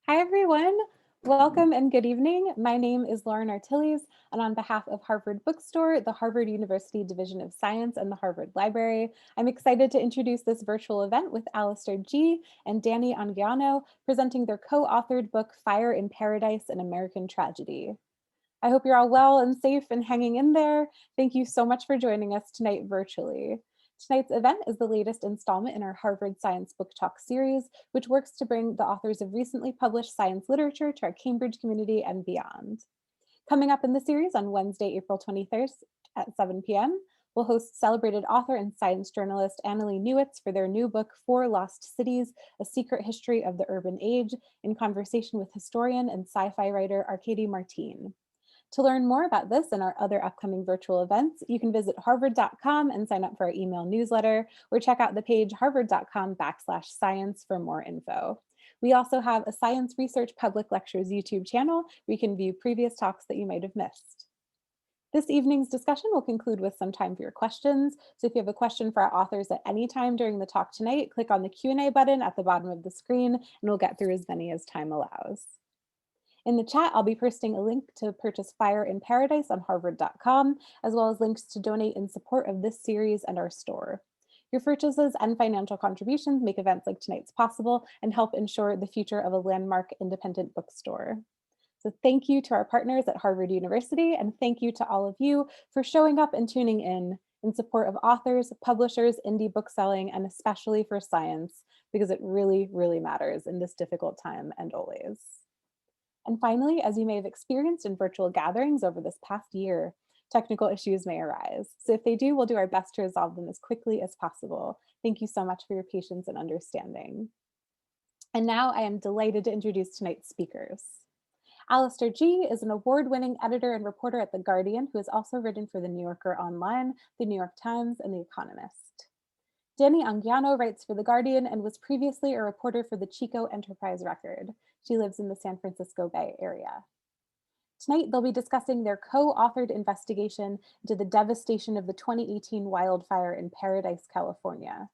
Hi, everyone. Welcome and good evening. My name is Lauren Artilles, and on behalf of Harvard Bookstore, the Harvard University Division of Science, and the Harvard Library, I'm excited to introduce this virtual event with Alastair G. and Dani Anguiano presenting their co-authored book, Fire in Paradise, An American Tragedy. I hope you're all well and safe and hanging in there. Thank you so much for joining us tonight virtually. Tonight's event is the latest installment in our Harvard Science Book Talk series, which works to bring the authors of recently published science literature to our Cambridge community and beyond. Coming up in the series on Wednesday, April 23rd at 7 p.m., we'll host celebrated author and science journalist Annalee Newitz for their new book, Four Lost Cities, A Secret History of the Urban Age, in conversation with historian and sci-fi writer Arkady Martine. To learn more about this and our other upcoming virtual events, you can visit harvard.com and sign up for our email newsletter, or check out the page harvard.com/science for more info. We also have a Science Research Public Lectures YouTube channel where you can view previous talks that you might have missed. This evening's discussion will conclude with some time for your questions. So if you have a question for our authors at any time during the talk tonight, click on the Q&A button at the bottom of the screen, and we'll get through as many as time allows. In the chat, I'll be posting a link to purchase Fire in Paradise on harvard.com, as well as links to donate in support of this series and our store. Your purchases and financial contributions make events like tonight's possible and help ensure the future of a landmark independent bookstore. So thank you to our partners at Harvard University, and thank you to all of you for showing up and tuning in support of authors, publishers, indie bookselling, and especially for science, because it really, really matters in this difficult time and always. And finally, as you may have experienced in virtual gatherings over this past year, technical issues may arise. So if they do, we'll do our best to resolve them as quickly as possible. Thank you so much for your patience and understanding. And now I am delighted to introduce tonight's speakers. Alastair G. is an award-winning editor and reporter at The Guardian, who has also written for The New Yorker Online, The New York Times, and The Economist. Dani Anguiano writes for The Guardian and was previously a reporter for the Chico Enterprise Record. She lives in the San Francisco Bay Area. Tonight, they'll be discussing their co-authored investigation into the devastation of the 2018 wildfire in Paradise, California.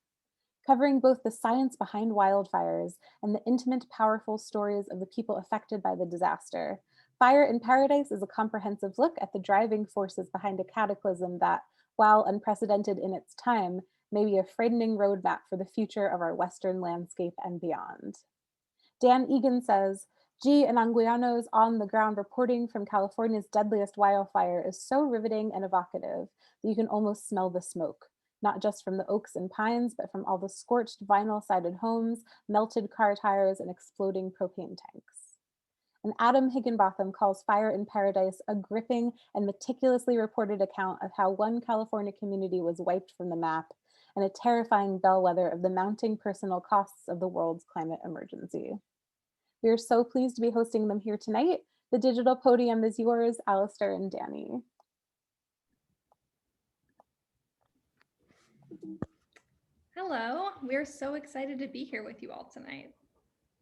Covering both the science behind wildfires and the intimate, powerful stories of the people affected by the disaster, Fire in Paradise is a comprehensive look at the driving forces behind a cataclysm that, while unprecedented in its time, may be a frightening roadmap for the future of our Western landscape and beyond. Dan Egan says, G and Anguiano's on-the-ground reporting from California's deadliest wildfire is so riveting and evocative that you can almost smell the smoke, not just from the oaks and pines, but from all the scorched vinyl-sided homes, melted car tires, and exploding propane tanks. And Adam Higginbotham calls Fire in Paradise a gripping and meticulously reported account of how one California community was wiped from the map, and a terrifying bellwether of the mounting personal costs of the world's climate emergency. We are so pleased to be hosting them here tonight. The digital podium is yours, Alastair and Dani. Hello, we're so excited to be here with you all tonight.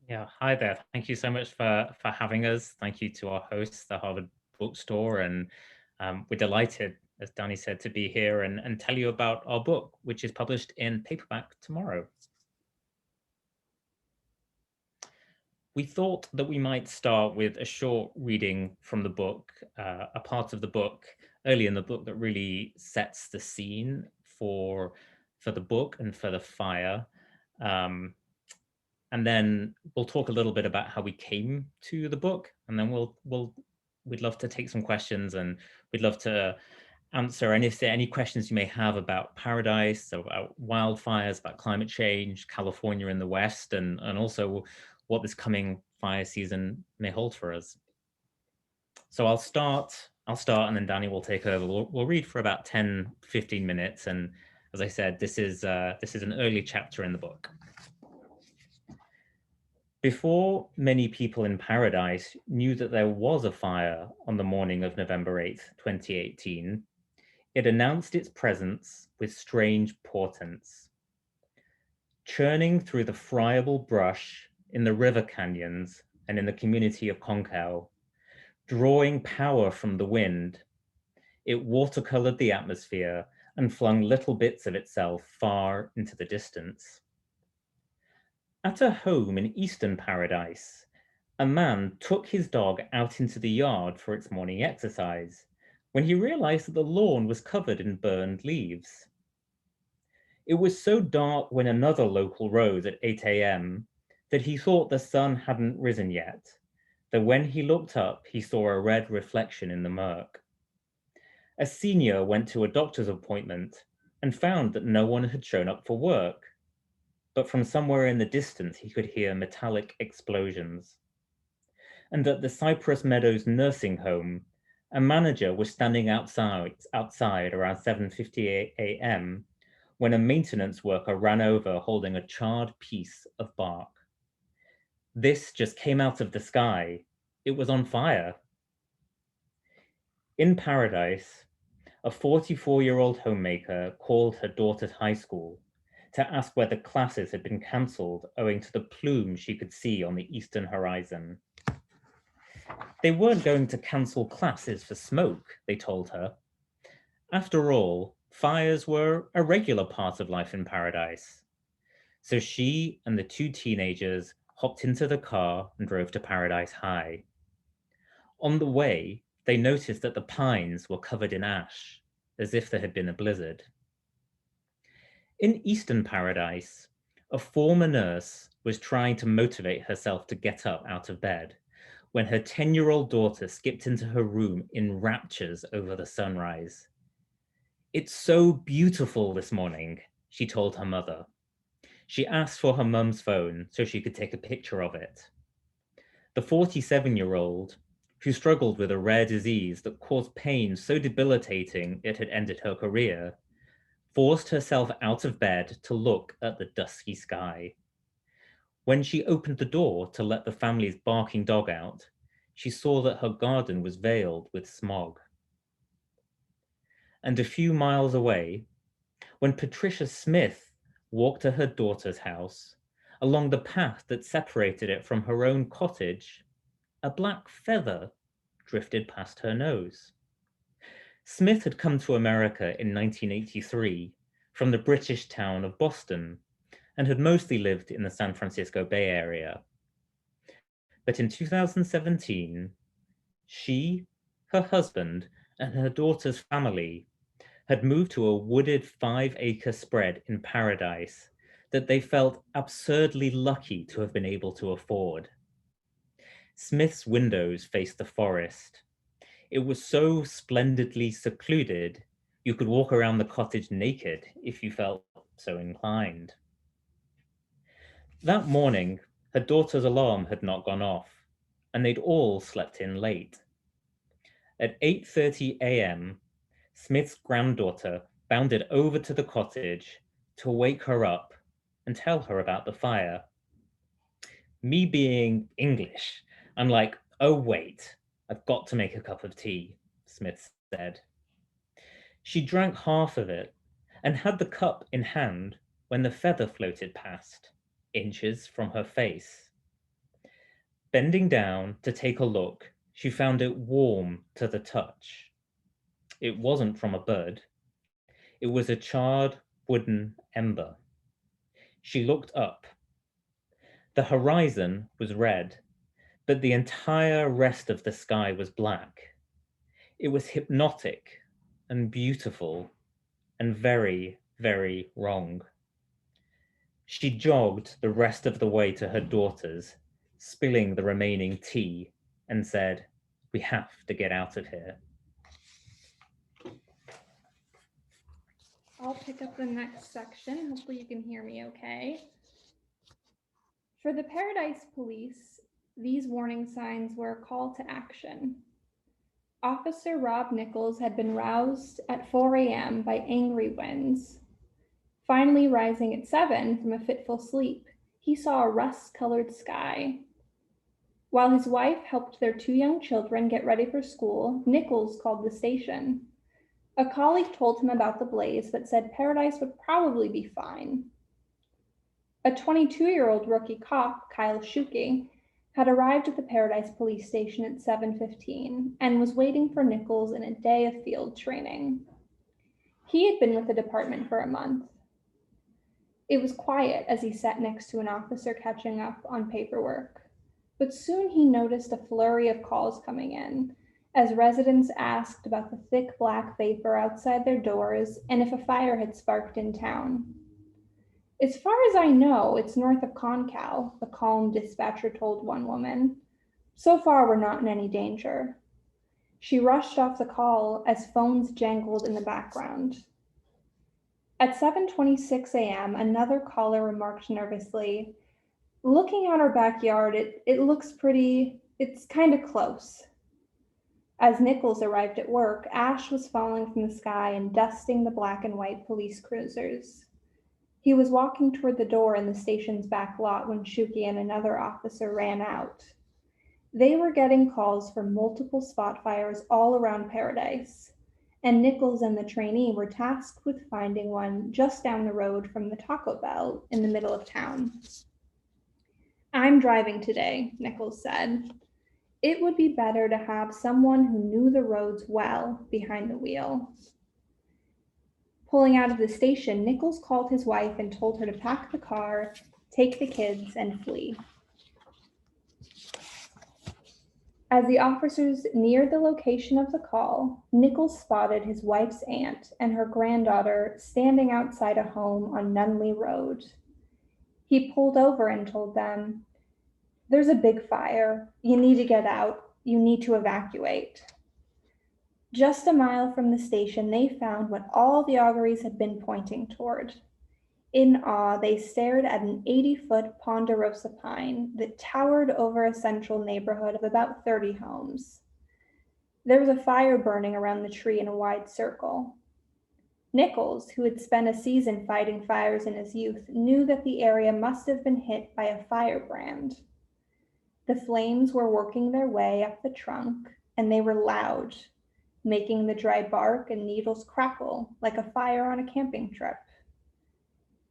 Yeah, hi there. Thank you so much for having us. Thank you to our hosts, the Harvard Bookstore, and we're delighted, as Dani said, to be here and tell you about our book, which is published in paperback tomorrow. We thought that we might start with a short reading from the book, a part of the book early in the book that really sets the scene for the book and for the fire. And then we'll talk a little bit about how we came to the book, and then we'd love to take some questions, and we'd love to answer any questions you may have about Paradise, about wildfires, about climate change, California in the West, and also what this coming fire season may hold for us. So I'll start, and then Dani will take over. We'll read for about 10-15 minutes, and as I said, this is an early chapter in the book. Before many people in Paradise knew that there was a fire on the morning of November 8th, 2018, it announced its presence with strange portents. Churning through the friable brush in the river canyons and in the community of Concal, drawing power from the wind, it watercolored the atmosphere and flung little bits of itself far into the distance. At a home in Eastern Paradise, A man took his dog out into the yard for its morning exercise when he realized that the lawn was covered in burned leaves. It was so dark when another local rose at 8 a.m. that he thought the sun hadn't risen yet, though when he looked up, he saw a red reflection in the murk. A senior went to a doctor's appointment and found that no one had shown up for work, but from somewhere in the distance, he could hear metallic explosions. And at the Cypress Meadows nursing home, a manager was standing outside around 7:58 a.m. when a maintenance worker ran over holding a charred piece of bark. This just came out of the sky. It was on fire. In Paradise, a 44-year-old homemaker called her daughter's high school to ask whether classes had been cancelled owing to the plume she could see on the eastern horizon. They weren't going to cancel classes for smoke, they told her. After all, fires were a regular part of life in Paradise. So she and the two teenagers hopped into the car and drove to Paradise High. On the way, they noticed that the pines were covered in ash, as if there had been a blizzard. In Eastern Paradise, a former nurse was trying to motivate herself to get up out of bed when her 10-year-old daughter skipped into her room in raptures over the sunrise. "It's so beautiful this morning," she told her mother. She asked for her mum's phone so she could take a picture of it. The 47-year-old, who struggled with a rare disease that caused pain so debilitating it had ended her career, forced herself out of bed to look at the dusky sky. When she opened the door to let the family's barking dog out, she saw that her garden was veiled with smog. And a few miles away, when Patricia Smith walked to her daughter's house, along the path that separated it from her own cottage, a black feather drifted past her nose. Smith had come to America in 1983 from the British town of Boston and had mostly lived in the San Francisco Bay Area. But in 2017, she, her husband, and her daughter's family had moved to a wooded 5-acre spread in Paradise that they felt absurdly lucky to have been able to afford. Smith's windows faced the forest. It was so splendidly secluded, you could walk around the cottage naked if you felt so inclined. That morning, her daughter's alarm had not gone off, and they'd all slept in late. At 8:30 a.m., Smith's granddaughter bounded over to the cottage to wake her up and tell her about the fire. Me being English, I'm like, "Oh wait, I've got to make a cup of tea," Smith said. She drank half of it and had the cup in hand when the feather floated past, inches from her face. Bending down to take a look, she found it warm to the touch. It wasn't from a bird. It was a charred wooden ember. She looked up. The horizon was red, but the entire rest of the sky was black. It was hypnotic and beautiful and very, very wrong. She jogged the rest of the way to her daughter's, spilling the remaining tea, and said, "We have to get out of here." I'll pick up the next section. Hopefully you can hear me okay. For the Paradise Police, these warning signs were a call to action. Officer Rob Nichols had been roused at 4 a.m. by angry winds. Finally rising at 7 from a fitful sleep, he saw a rust-colored sky. While his wife helped their 2 young children get ready for school, Nichols called the station. A colleague told him about the blaze, but said Paradise would probably be fine. A 22-year-old rookie cop, Kyle Shuke, had arrived at the Paradise police station at 7:15 and was waiting for Nichols in a day of field training. He had been with the department for a month. It was quiet as he sat next to an officer catching up on paperwork, but soon he noticed a flurry of calls coming in as residents asked about the thick black vapor outside their doors and if a fire had sparked in town. "As far as I know, it's north of Concal," the calm dispatcher told one woman. "So far, we're not in any danger." She rushed off the call as phones jangled in the background. At 7:26 a.m., another caller remarked nervously, "Looking out our backyard, it looks it's kind of close." As Nichols arrived at work, ash was falling from the sky and dusting the black and white police cruisers. He was walking toward the door in the station's back lot when Shuki and another officer ran out. They were getting calls for multiple spot fires all around Paradise, and Nichols and the trainee were tasked with finding one just down the road from the Taco Bell in the middle of town. "I'm driving today," Nichols said. It would be better to have someone who knew the roads well behind the wheel. Pulling out of the station, Nichols called his wife and told her to pack the car, take the kids, and flee. As the officers neared the location of the call, Nichols spotted his wife's aunt and her granddaughter standing outside a home on Nunley Road. He pulled over and told them, "There's a big fire. You need to get out. You need to evacuate." Just a mile from the station, they found what all the auguries had been pointing toward. In awe, they stared at an 80-foot ponderosa pine that towered over a central neighborhood of about 30 homes. There was a fire burning around the tree in a wide circle. Nichols, who had spent a season fighting fires in his youth, knew that the area must have been hit by a firebrand. The flames were working their way up the trunk, and they were loud, making the dry bark and needles crackle like a fire on a camping trip.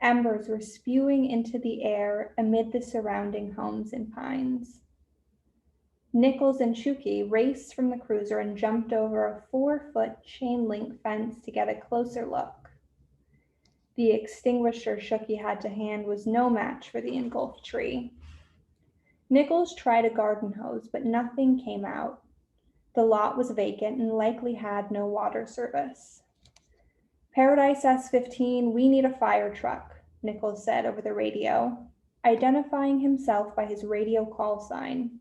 Embers were spewing into the air amid the surrounding homes and pines. Nichols and Shuki raced from the cruiser and jumped over a 4-foot chain link fence to get a closer look. The extinguisher Shuki had to hand was no match for the engulfed tree. Nichols tried a garden hose, but nothing came out. The lot was vacant and likely had no water service. "Paradise S-15, we need a fire truck," Nichols said over the radio, identifying himself by his radio call sign.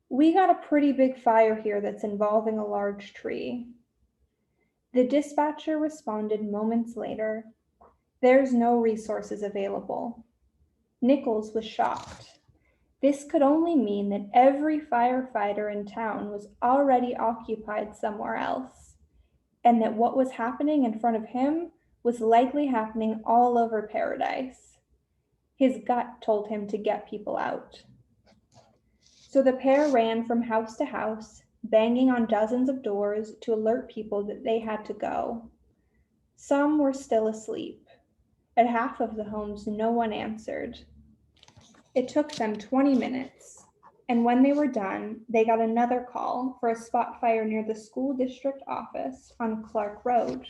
"We got a pretty big fire here that's involving a large tree." The dispatcher responded moments later, "There's no resources available." Nichols was shocked. This could only mean that every firefighter in town was already occupied somewhere else, and that what was happening in front of him was likely happening all over Paradise. His gut told him to get people out. So the pair ran from house to house, banging on dozens of doors to alert people that they had to go. Some were still asleep. At half of the homes, no one answered. It took them 20 minutes, and when they were done, they got another call for a spot fire near the school district office on Clark Road.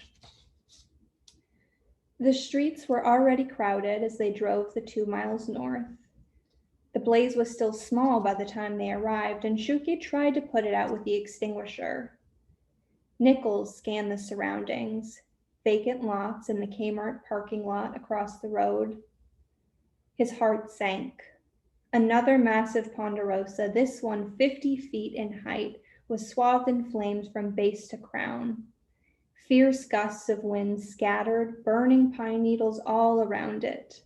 The streets were already crowded as they drove the 2 miles north. The blaze was still small by the time they arrived, and Shuki tried to put it out with the extinguisher. Nichols scanned the surroundings, vacant lots and the Kmart parking lot across the road. His heart sank. Another massive ponderosa, this one 50 feet in height, was swathed in flames from base to crown. Fierce gusts of wind scattered burning pine needles all around it.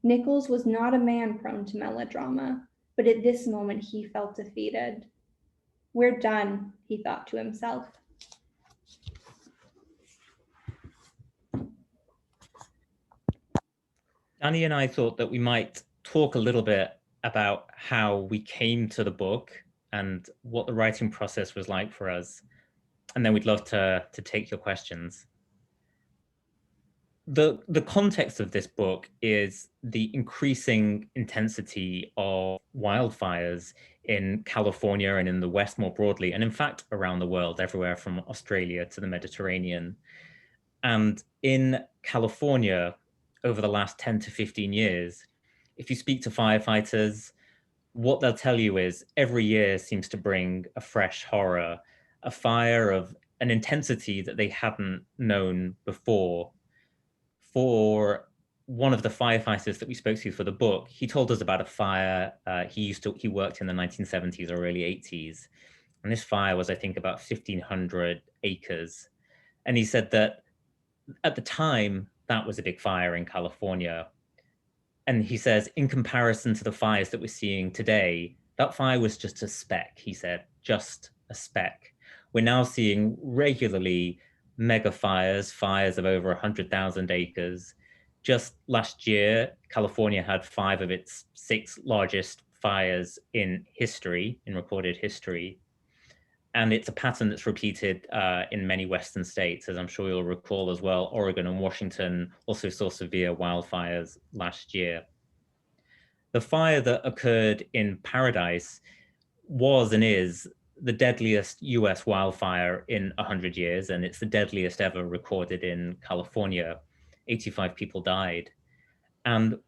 Nichols was not a man prone to melodrama, but at this moment he felt defeated. "We're done," he thought to himself. Dani and I thought that we might talk a little bit about how we came to the book and what the writing process was like for us. And then we'd love to take your questions. The context of this book is the increasing intensity of wildfires in California and in the West more broadly, and in fact, around the world, everywhere from Australia to the Mediterranean. And in California, over the last 10 to 15 years, if you speak to firefighters, what they'll tell you is every year seems to bring a fresh horror, a fire of an intensity that they hadn't known before. For one of the firefighters that we spoke to for the book, he told us about a fire. He worked in the 1970s or early 80s. And this fire was, I think, about 1,500 acres. And he said that at the time, that was a big fire in California. And he says, in comparison to the fires that we're seeing today, that fire was just a speck, he said, just a speck. We're now seeing regularly mega fires, fires of over 100,000 acres. Just last year, California had 5 of its 6 largest fires in history, in recorded history. And it's a pattern that's repeated in many Western states, as I'm sure you'll recall as well. Oregon and Washington also saw severe wildfires last year. The fire that occurred in Paradise was and is the deadliest US wildfire in 100 years, and it's the deadliest ever recorded in California. 85 people died. And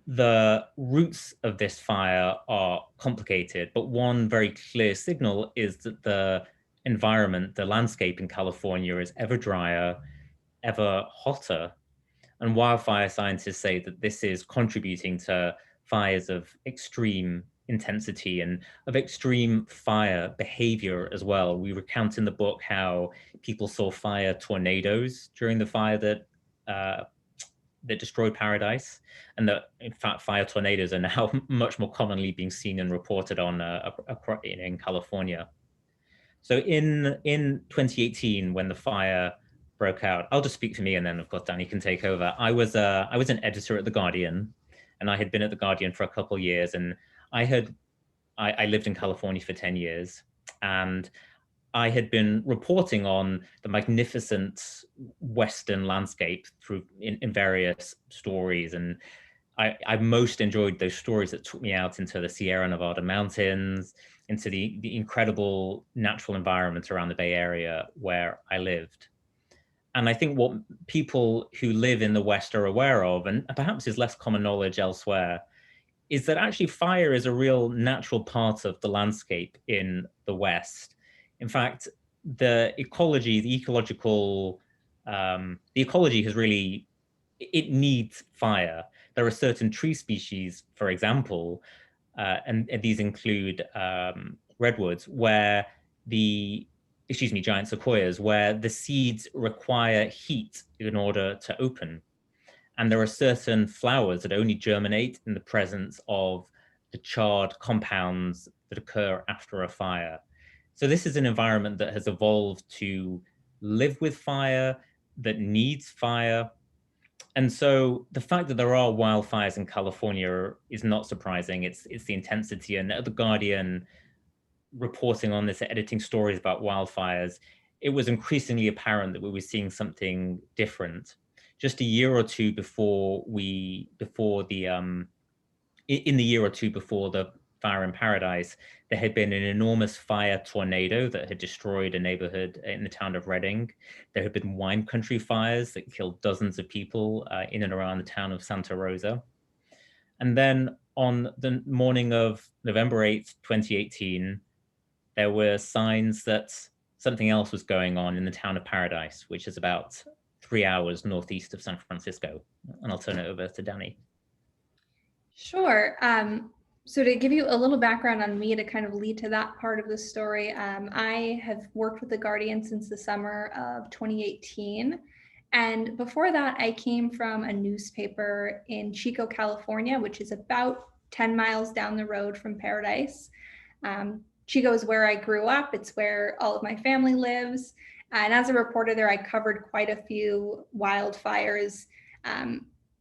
the roots of this fire are complicated, but one very clear signal is that the environment, the landscape in California is ever drier, ever hotter. And wildfire scientists say that this is contributing to fires of extreme intensity and of extreme fire behavior as well. We recount in the book how people saw fire tornadoes during the fire that destroyed Paradise, and that in fact fire tornadoes are now much more commonly being seen and reported on in California. So in 2018, when the fire broke out, I'll just speak for me, and then of course Dani can take over. I was an editor at The Guardian, and I had been at The Guardian for a couple of years, and I lived in California for 10 years, and I had been reporting on the magnificent Western landscape in various stories. And I most enjoyed those stories that took me out into the Sierra Nevada mountains, into the incredible natural environment around the Bay Area where I lived. And I think what people who live in the West are aware of, and perhaps is less common knowledge elsewhere, is that actually fire is a real natural part of the landscape in the West. In fact, the ecology has really, it needs fire. There are certain tree species, for example, and these include redwoods, where giant sequoias, where the seeds require heat in order to open. And there are certain flowers that only germinate in the presence of the charred compounds that occur after a fire. So this is an environment that has evolved to live with fire, that needs fire. And so the fact that there are wildfires in California is not surprising. It's the intensity. And at The Guardian, reporting on this, editing stories about wildfires, it was increasingly apparent that we were seeing something different. Just a year or two before the fire in Paradise, there had been an enormous fire tornado that had destroyed a neighborhood in the town of Redding. There had been wine country fires that killed dozens of people in and around the town of Santa Rosa. And then on the morning of November 8th, 2018, there were signs that something else was going on in the town of Paradise, which is about 3 hours northeast of San Francisco. And I'll turn it over to Dani. Sure. So to give you a little background on me to kind of lead to that part of the story, I have worked with The Guardian since the summer of 2018. And before that, I came from a newspaper in Chico, California, which is about 10 miles down the road from Paradise. Chico is where I grew up. It's where all of my family lives. And as a reporter there, I covered quite a few wildfires.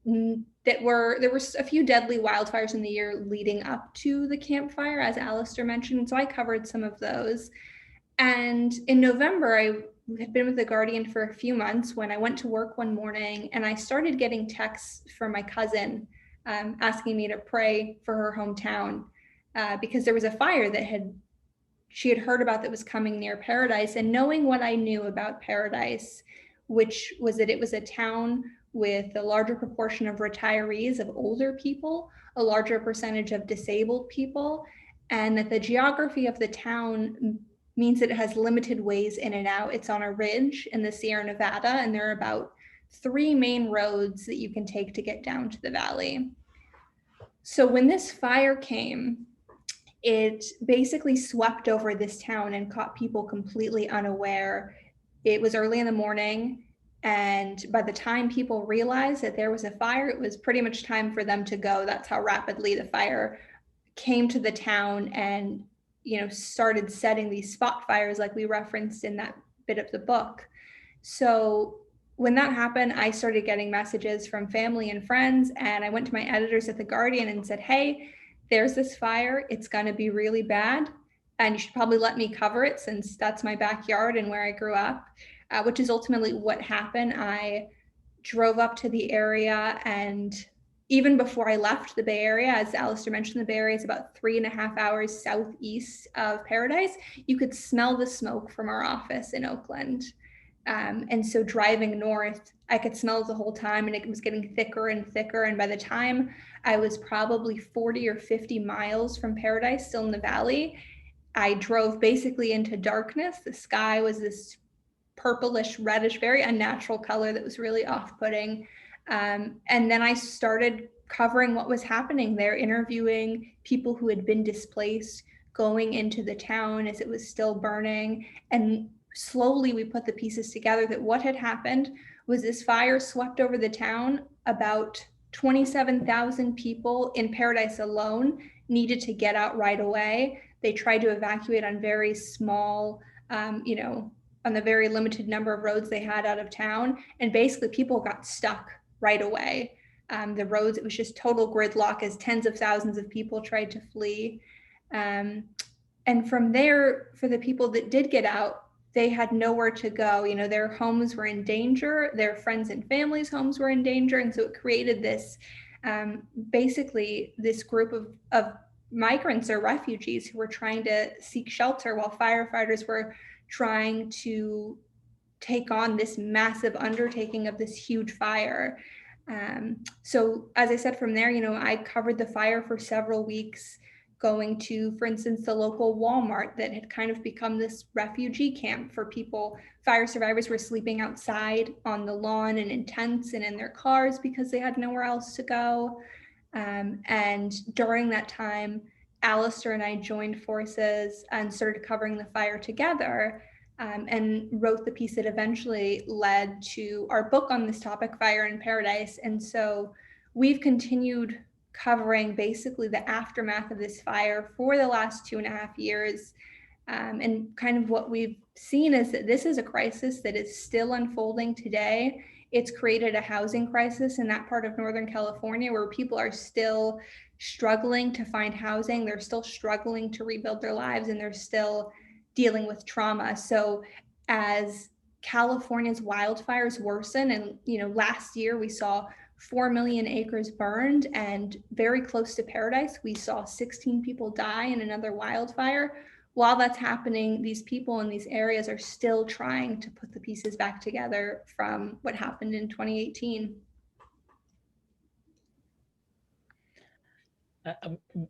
There were a few deadly wildfires in the year leading up to the Camp Fire, as Alastair mentioned. So I covered some of those. And in November, I had been with The Guardian for a few months when I went to work one morning and I started getting texts from my cousin asking me to pray for her hometown because there was a fire that she had heard about that was coming near Paradise. And knowing what I knew about Paradise, which was that it was a town with a larger proportion of retirees, of older people, a larger percentage of disabled people, and that the geography of the town means that it has limited ways in and out. It's on a ridge in the Sierra Nevada, and there are about 3 main roads that you can take to get down to the valley. So when this fire came, it basically swept over this town and caught people completely unaware. It was early in the morning, and by the time people realized that there was a fire, it was pretty much time for them to go. That's how rapidly the fire came to the town and, started setting these spot fires like we referenced in that bit of the book. So when that happened, I started getting messages from family and friends, and I went to my editors at The Guardian and said, hey, there's this fire, it's gonna be really bad, and you should probably let me cover it since that's my backyard and where I grew up, which is ultimately what happened. I drove up to the area, and even before I left the Bay Area, as Alastair mentioned, the Bay Area is about 3.5 hours southeast of Paradise. You could smell the smoke from our office in Oakland. And so driving north, I could smell it the whole time, and it was getting thicker and thicker. And by the time I was probably 40 or 50 miles from Paradise, still in the valley, I drove basically into darkness. The sky was this purplish, reddish, very unnatural color that was really off-putting. And then I started covering what was happening there, interviewing people who had been displaced, going into the town as it was still burning. And slowly we put the pieces together that what had happened was this fire swept over the town. About 27,000 people in Paradise alone needed to get out right away. They tried to evacuate on very small, on the very limited number of roads they had out of town. And basically people got stuck right away. The roads, it was just total gridlock as tens of thousands of people tried to flee. And from there, for the people that did get out, they had nowhere to go. Their homes were in danger, their friends and families' homes were in danger. And so it created this, basically this group of migrants or refugees who were trying to seek shelter while firefighters were trying to take on this massive undertaking of this huge fire. So as I said, from there, I covered the fire for several weeks, going to, for instance, the local Walmart that had kind of become this refugee camp for people. Fire survivors were sleeping outside on the lawn and in tents and in their cars because they had nowhere else to go. And during that time, Alastair and I joined forces and started covering the fire together, and wrote the piece that eventually led to our book on this topic, Fire in Paradise. And so we've continued covering basically the aftermath of this fire for the last 2.5 years. And kind of what we've seen is that this is a crisis that is still unfolding today. It's created a housing crisis in that part of Northern California where people are still struggling to find housing. They're still struggling to rebuild their lives, and they're still dealing with trauma. So as California's wildfires worsen, and last year we saw 4 million acres burned, and very close to Paradise, we saw 16 people die in another wildfire. While that's happening, these people in these areas are still trying to put the pieces back together from what happened in 2018.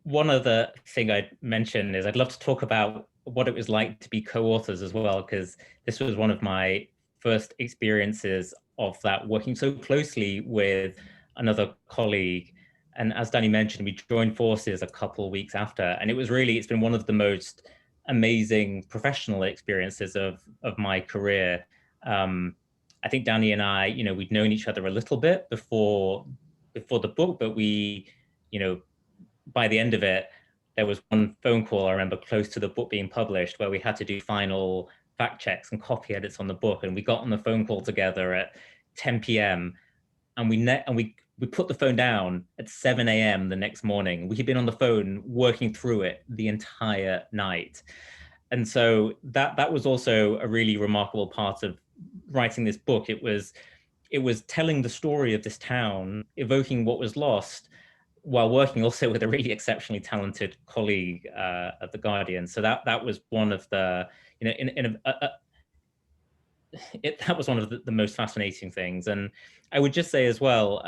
One other thing I'd mention is I'd love to talk about what it was like to be co-authors as well, because this was one of my first experiences of that, working so closely with another colleague. And as Dani mentioned, we joined forces a couple of weeks after, and it's been one of the most amazing professional experiences of my career. I think Dani and I, we'd known each other a little bit before the book, but we, by the end of it, there was one phone call I remember close to the book being published where we had to do final fact checks and copy edits on the book, and we got on the phone call together at 10 p.m. and we put the phone down at 7 a.m. the next morning. We had been on the phone working through it the entire night. And so that was also a really remarkable part of writing this book. It was telling the story of this town, evoking what was lost, while working also with a really exceptionally talented colleague at The Guardian. So that was one of the, that was one of the most fascinating things. And I would just say as well,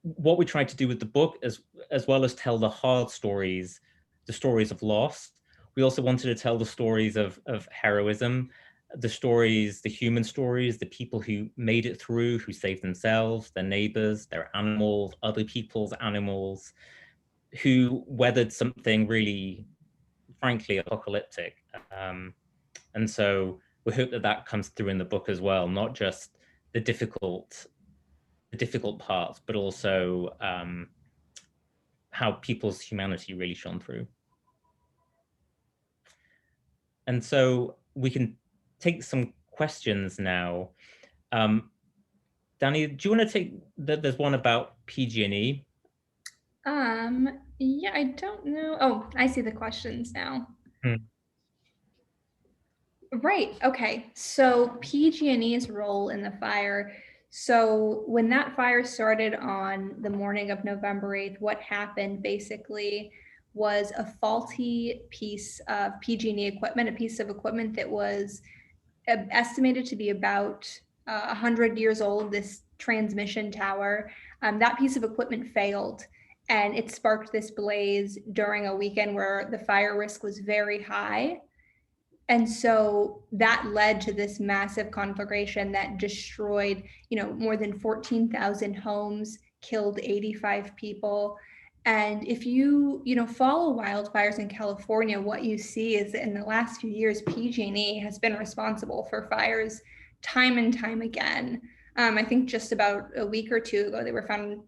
what we tried to do with the book, as well as tell the hard stories, the stories of loss, we also wanted to tell the stories of heroism, the stories, the human stories, the people who made it through, who saved themselves, their neighbors, their animals, other people's animals, who weathered something really, frankly, apocalyptic. And so we hope that that comes through in the book as well, not just the difficult parts, but also how people's humanity really shone through. And so we can take some questions now. Dani, do you want to take, there's one about PG&E. Yeah, I don't know. Oh, I see the questions now. Right. Okay. So PG&E's role in the fire. So when that fire started on the morning of November 8th, what happened basically was a faulty piece of PG&E equipment, a piece of equipment that was estimated to be about 100 years old, this transmission tower. That piece of equipment failed, and it sparked this blaze during a weekend where the fire risk was very high. And so that led to this massive conflagration that destroyed, more than 14,000 homes, killed 85 people. And if you, follow wildfires in California, what you see is that in the last few years, PG&E has been responsible for fires time and time again. I think just about a week or two ago,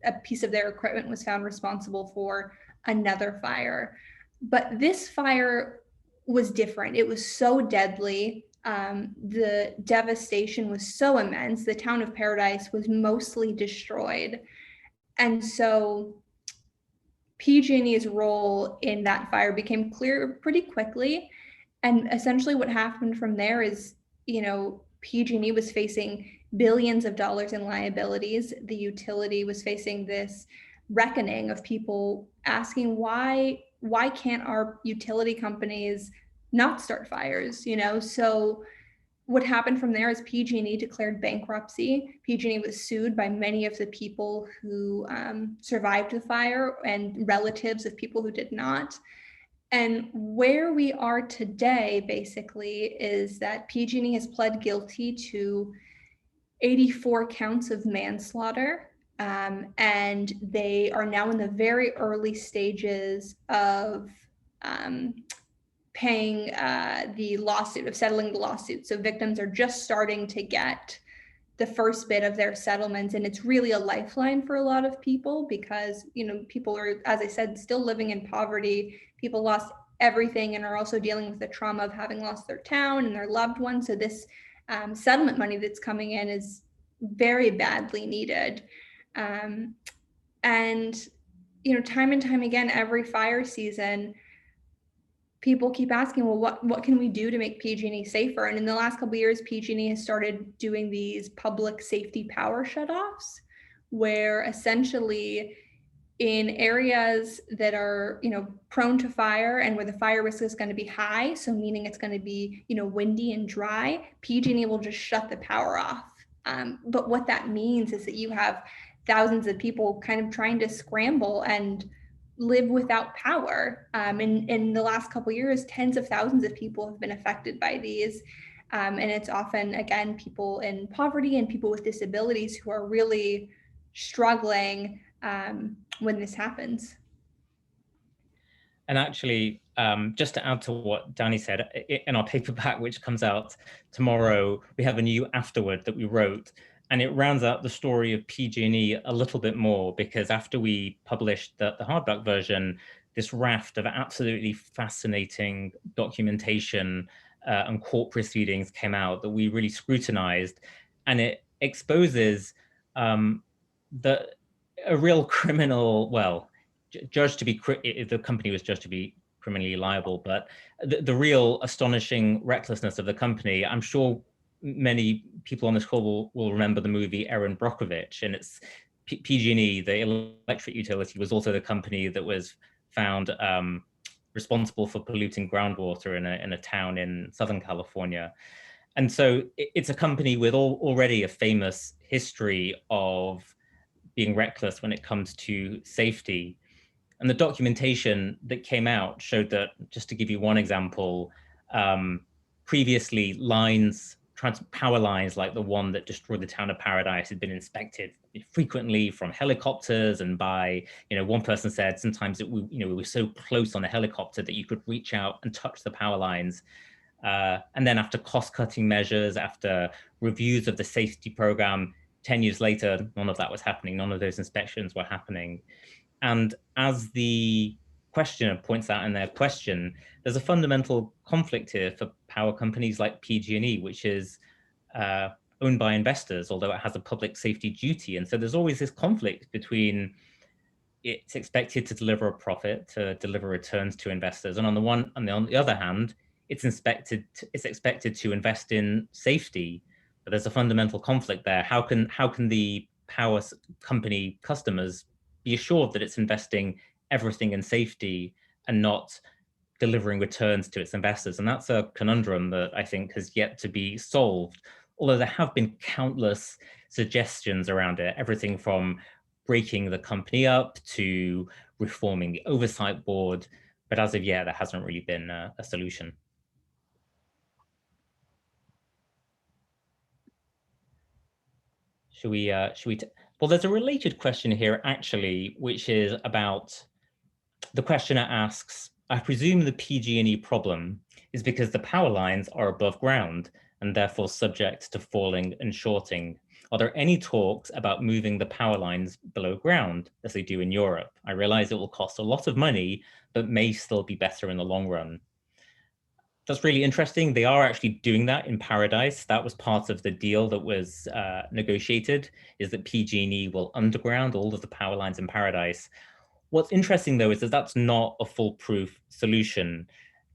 a piece of their equipment was found responsible for another fire. But this fire was different. It was so deadly. The devastation was so immense. The town of Paradise was mostly destroyed. And so PG&E's role in that fire became clear pretty quickly. And essentially what happened from there is, PG&E was facing billions of dollars in liabilities. The utility was facing this reckoning of people asking why can't our utility companies not start fires, So what happened from there is PG&E declared bankruptcy. PG&E was sued by many of the people who survived the fire and relatives of people who did not. And where we are today, basically, is that PG&E has pled guilty to 84 counts of manslaughter. And they are now in the very early stages of paying the lawsuit, of settling the lawsuit. So victims are just starting to get the first bit of their settlements. And it's really a lifeline for a lot of people because, people are, as I said, still living in poverty. People lost everything and are also dealing with the trauma of having lost their town and their loved ones. So this settlement money that's coming in is very badly needed. And, time and time again, every fire season, people keep asking, well, what can we do to make PG&E safer? And in the last couple of years, PG&E has started doing these public safety power shutoffs, where essentially in areas that are, prone to fire and where the fire risk is going to be high, so meaning it's going to be, windy and dry, PG&E will just shut the power off. But what that means is that you have thousands of people kind of trying to scramble and live without power. In the last couple of years, tens of thousands of people have been affected by these. And it's often, again, people in poverty and people with disabilities who are really struggling when this happens. And actually, just to add to what Dani said, in our paperback, which comes out tomorrow, we have a new afterword that we wrote, and it rounds out the story of PG&E a little bit more, because after we published the hardback version, this raft of absolutely fascinating documentation and court proceedings came out that we really scrutinized, and it exposes a real criminal, well, the company was judged to be criminally liable, but the real astonishing recklessness of the company. I'm sure many people on this call will remember the movie Erin Brockovich, and it's PG&E, the electric utility, was also the company that was found responsible for polluting groundwater in a town in Southern California. And so it's a company with already a famous history of being reckless when it comes to safety. And the documentation that came out showed that, just to give you one example, previously power lines like the one that destroyed the town of Paradise had been inspected frequently from helicopters, and by, one person said sometimes we were so close on a helicopter that you could reach out and touch the power lines. And then after cost-cutting measures, after reviews of the safety program, 10 years later, none of that was happening. None of those inspections were happening. And as the questioner points out in their question, there's a fundamental conflict here for power companies like PG&E, which is owned by investors, although it has a public safety duty. And so there's always this conflict between it's expected to deliver a profit, to deliver returns to investors, and on the other hand, it's expected to invest in safety. But there's a fundamental conflict there. How can the power company customers be assured that it's investing everything in safety and not delivering returns to its investors? And that's a conundrum that I think has yet to be solved, although there have been countless suggestions around it, everything from breaking the company up to reforming the oversight board. But as of yet, there hasn't really been a solution. Well, there's a related question here, actually, which is about, the questioner asks, I presume the PG&E problem is because the power lines are above ground and therefore subject to falling and shorting. Are there any talks about moving the power lines below ground, as they do in Europe? I realize it will cost a lot of money, but may still be better in the long run. That's really interesting. They are actually doing that in Paradise. That was part of the deal that was negotiated, is that PG&E will underground all of the power lines in Paradise. What's interesting, though, is that that's not a foolproof solution.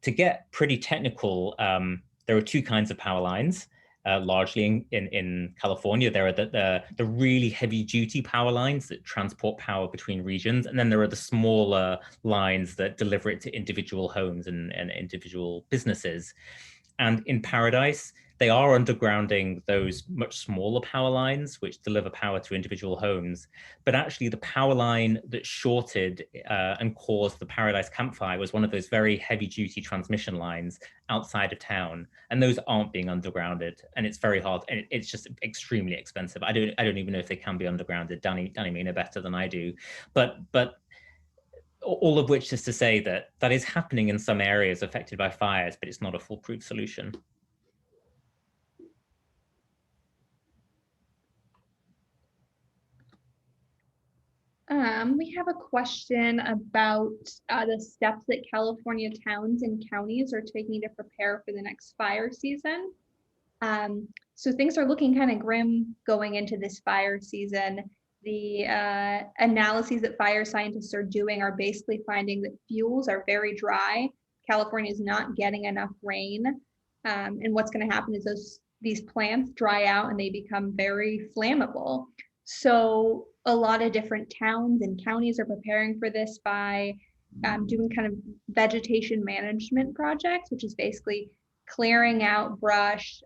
To get pretty technical, there are two kinds of power lines. Largely in California, there are the really heavy-duty power lines that transport power between regions, and then there are the smaller lines that deliver it to individual homes and individual businesses. And in Paradise, they are undergrounding those much smaller power lines, which deliver power to individual homes. But actually, the power line that shorted and caused the Paradise campfire was one of those very heavy-duty transmission lines outside of town, and those aren't being undergrounded. And it's very hard, and it's just extremely expensive. I don't even know if they can be undergrounded. Dani may know better than I do, but all of which is to say that is happening in some areas affected by fires, but it's not a foolproof solution. We have a question about the steps that California towns and counties are taking to prepare for the next fire season. So things are looking kind of grim going into this fire season. The analyses that fire scientists are doing are basically finding that fuels are very dry. California is not getting enough rain. And what's going to happen is these plants dry out and they become very flammable. So a lot of different towns and counties are preparing for this by doing kind of vegetation management projects, which is basically clearing out brush,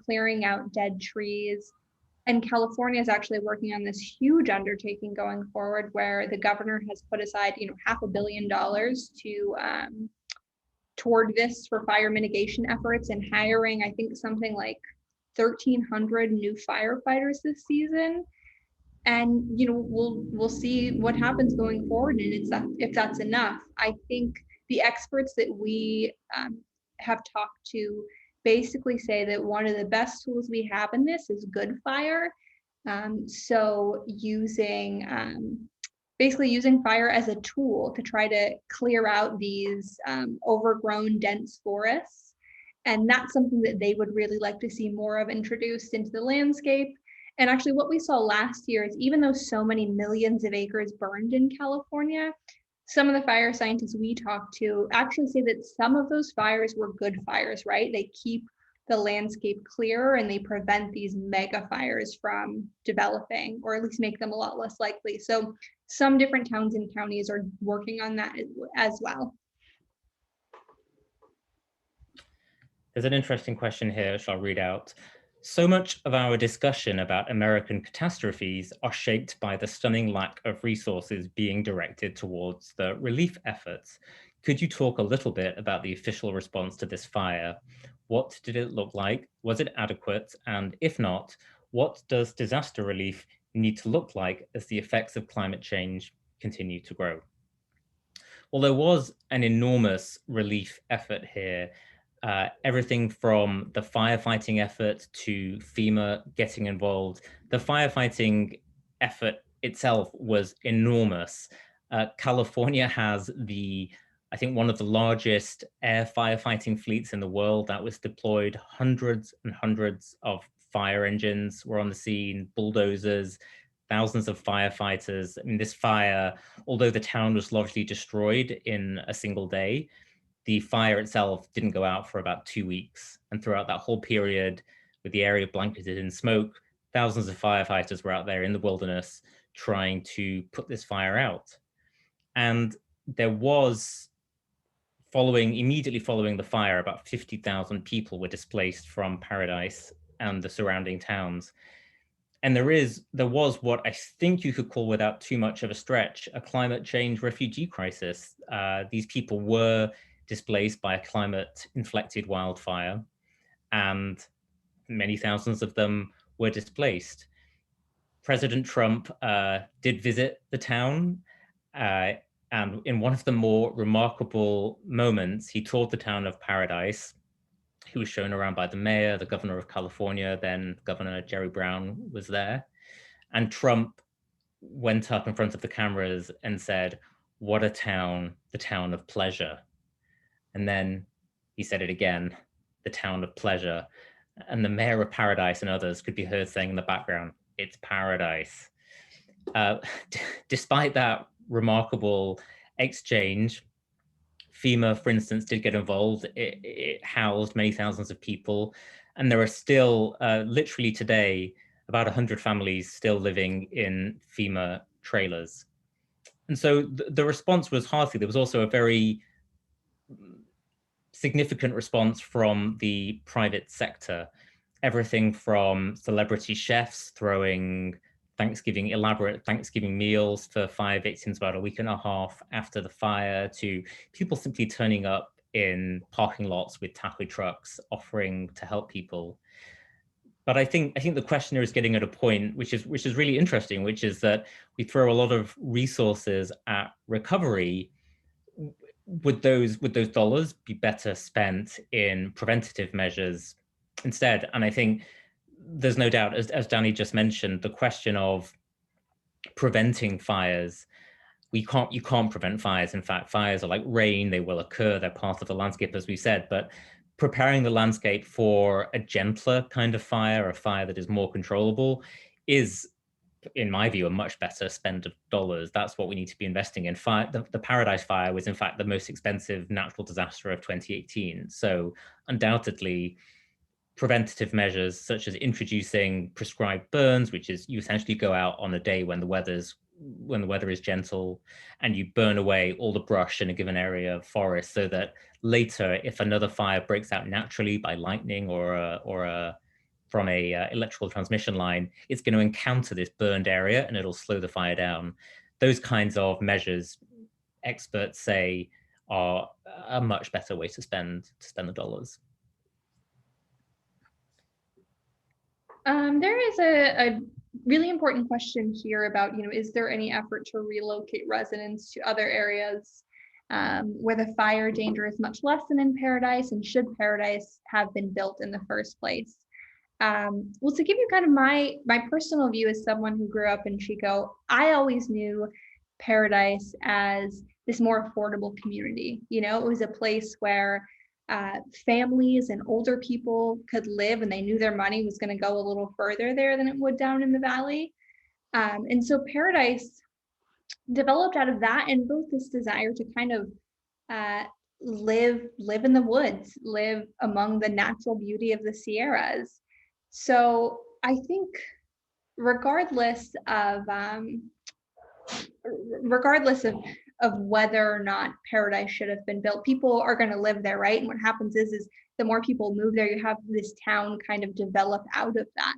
clearing out dead trees. And California is actually working on this huge undertaking going forward, where the governor has put aside, $500 million to toward this for fire mitigation efforts, and hiring, I think, something like 1,300 new firefighters this season. And we'll see what happens going forward, and if that's enough. I think the experts that we have talked to basically say that one of the best tools we have in this is good fire. So basically using fire as a tool to try to clear out these overgrown dense forests. And that's something that they would really like to see more of introduced into the landscape. And actually what we saw last year is, even though so many millions of acres burned in California, some of the fire scientists we talked to actually say that some of those fires were good fires, right? They keep the landscape clearer and they prevent these mega fires from developing, or at least make them a lot less likely. So some different towns and counties are working on that as well. There's an interesting question here, which I'll read out. So much of our discussion about American catastrophes are shaped by the stunning lack of resources being directed towards the relief efforts. Could you talk a little bit about the official response to this fire? What did it look like? Was it adequate? And if not, what does disaster relief need to look like as the effects of climate change continue to grow? Well, there was an enormous relief effort here. Everything from the firefighting effort to FEMA getting involved. The firefighting effort itself was enormous. California has I think, one of the largest air firefighting fleets in the world that was deployed. Hundreds and hundreds of fire engines were on the scene, bulldozers, thousands of firefighters. I mean, this fire, although the town was largely destroyed in a single day, the fire itself didn't go out for about 2 weeks. And throughout that whole period, with the area blanketed in smoke, thousands of firefighters were out there in the wilderness trying to put this fire out. And there was, immediately following the fire, about 50,000 people were displaced from Paradise and the surrounding towns. And there was what I think you could call, without too much of a stretch, a climate change refugee crisis. These people were displaced by a climate-inflected wildfire, and many thousands of them were displaced. President Trump did visit the town, and in one of the more remarkable moments, he toured the town of Paradise. He was shown around by the mayor, the governor of California, then Governor Jerry Brown was there. And Trump went up in front of the cameras and said, "What a town, the town of pleasure." And then he said it again, "The town of pleasure." And the mayor of Paradise and others could be heard saying in the background, "It's paradise." Despite that remarkable exchange, FEMA, for instance, did get involved. It housed many thousands of people. And there are still, literally today, about 100 families still living in FEMA trailers. And so the response was hearty. There was also a very significant response from the private sector. Everything from celebrity chefs throwing elaborate Thanksgiving meals for fire victims about a week and a half after the fire, to people simply turning up in parking lots with taco trucks offering to help people. But I think the questioner is getting at a point which is really interesting, which is that we throw a lot of resources at recovery. Would those dollars be better spent in preventative measures instead? And I think there's no doubt, as Dani just mentioned, the question of preventing fires. You can't prevent fires. In fact, fires are like rain; they will occur. They're part of the landscape, as we said. But preparing the landscape for a gentler kind of fire, a fire that is more controllable, is, in my view, a much better spend of dollars. That's what we need to be investing in. The Paradise Fire was, in fact, the most expensive natural disaster of 2018. So undoubtedly, preventative measures such as introducing prescribed burns, which is you essentially go out on a day when the weather is gentle, and you burn away all the brush in a given area of forest, so that later, if another fire breaks out naturally by lightning or from a electrical transmission line, it's going to encounter this burned area and it'll slow the fire down. Those kinds of measures, experts say, are a much better way to spend the dollars. There is a really important question here about, is there any effort to relocate residents to other areas where the fire danger is much less than in Paradise, and should Paradise have been built in the first place? Well, to give you kind of my personal view as someone who grew up in Chico, I always knew Paradise as this more affordable community. It was a place where families and older people could live, and they knew their money was going to go a little further there than it would down in the valley. And so Paradise developed out of that, and both this desire to kind of live in the woods, live among the natural beauty of the Sierras. So I think regardless of of whether or not Paradise should have been built. People are going to live there, right? And what happens is the more people move there, you have this town kind of develop out of that.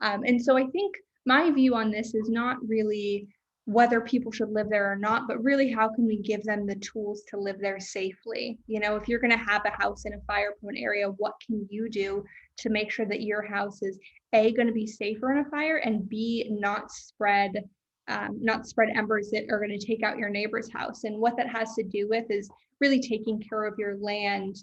And so I think my view on this is not really whether people should live there or not, but really how can we give them the tools to live there safely? You know, if you're going to have a house in a fire-prone area, what can you do to make sure that your house is A, going to be safer in a fire, and B, not spread embers that are going to take out your neighbor's house? And what that has to do with is really taking care of your land.